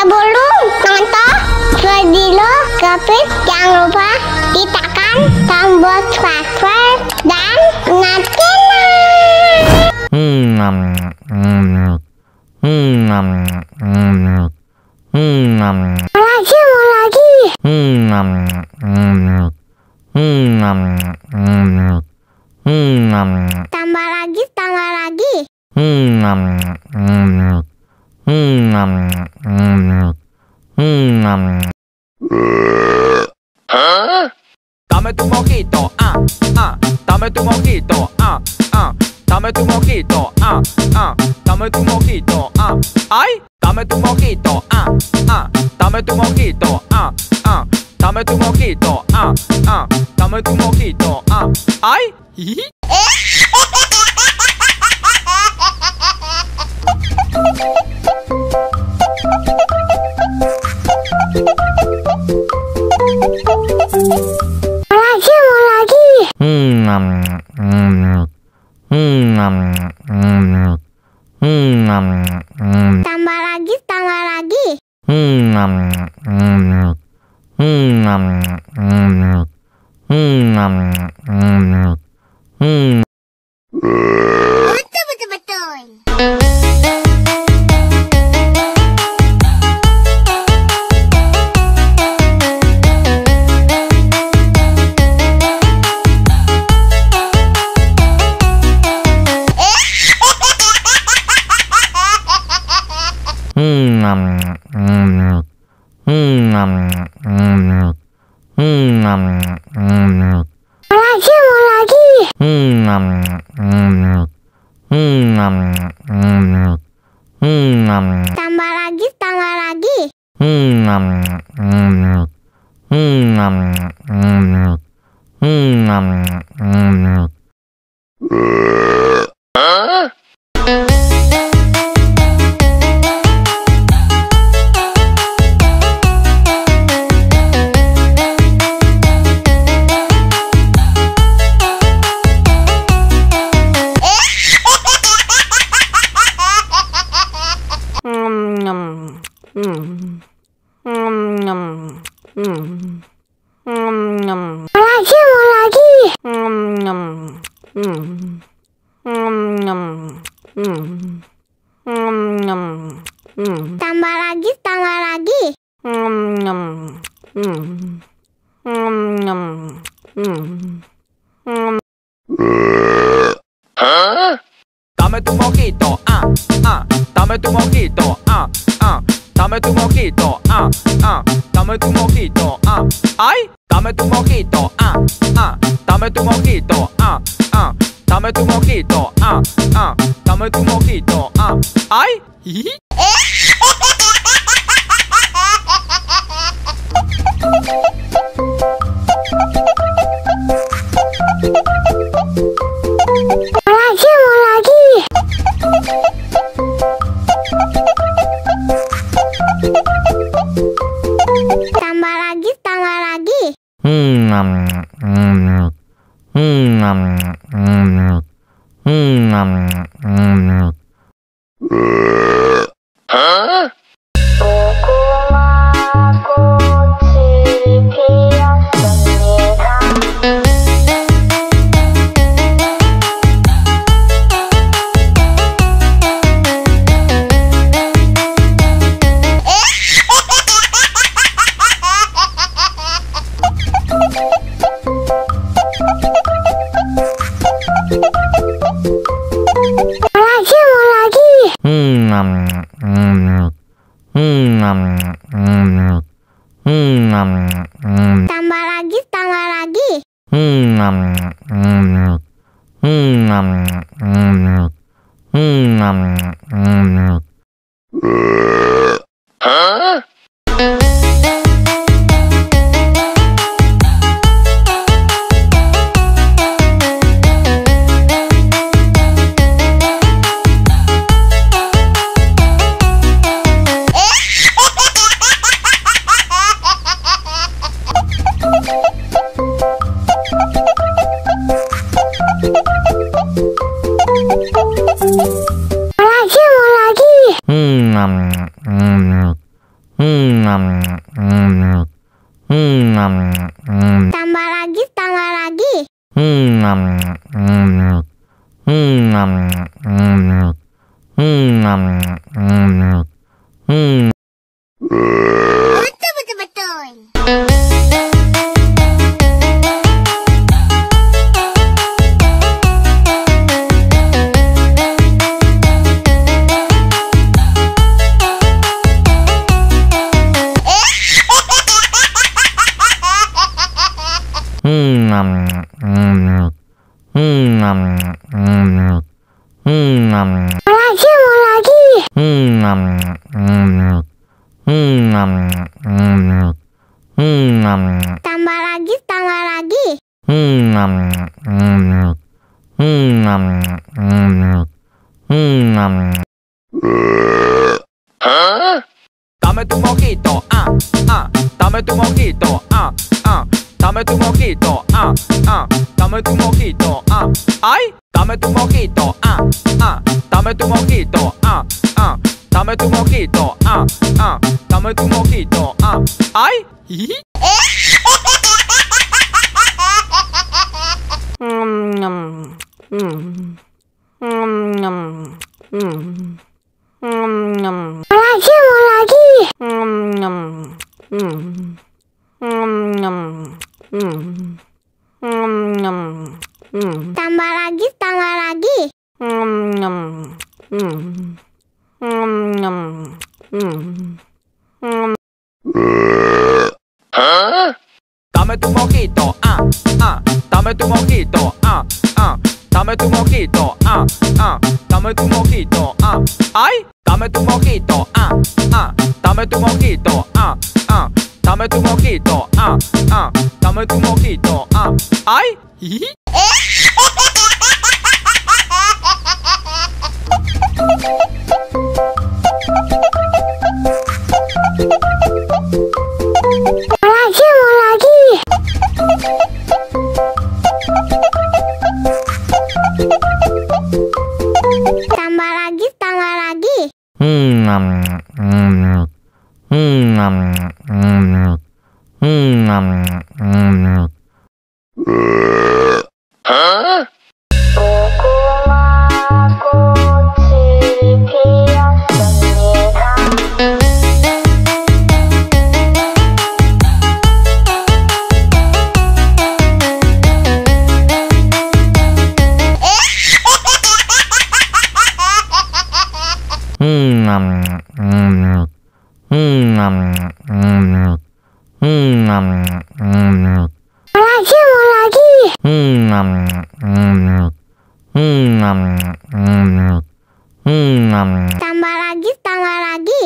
Sebelum nonton video Kepit, jangan lupa tekan tombol subscribe dan nyalakan. Mau lagi. Tambah lagi. Dame tu mojito, dame tu mojito, dame tu mojito, dame tu mojito, ay, dame tu mojito, dame tu mojito, dame tu mojito, dame tu mojito, ay. Mau lagi. Tambah lagi. Betul. Mau lagi. Tambah lagi. Mau lagi. Tambah lagi. Dame tu mojito, dame tu mojito, dame tu mojito, dame tu mojito, ay, dame tu mojito, dame tu mojito, dame tu mojito, dame tu mojito, ay. Mau lagi. Tambah lagi. Mau lagi. Tambah lagi. Mau lagi. Tambah lagi, tambah lagi. Betul, betul, betul. Mau lagi. Tambah lagi, tambah lagi. Dame tu mojito, dame tu mojito, dame tu mojito, dame tu mojito, ay, dame tu mojito, dame tu mojito, dame tu mojito, dame tu mojito, ay. Mau lagi. Tambah lagi, tambah lagi. Dame tu mojito, dame tu mojito, dame tu mojito, dame tu mojito, ay, dame tu mojito, dame tu mojito, dame tu mojito, dame tu mojito, ay. Mau lagi. Tambah lagi, tambah lagi. Mau lagi. Tambah lagi, tambah lagi.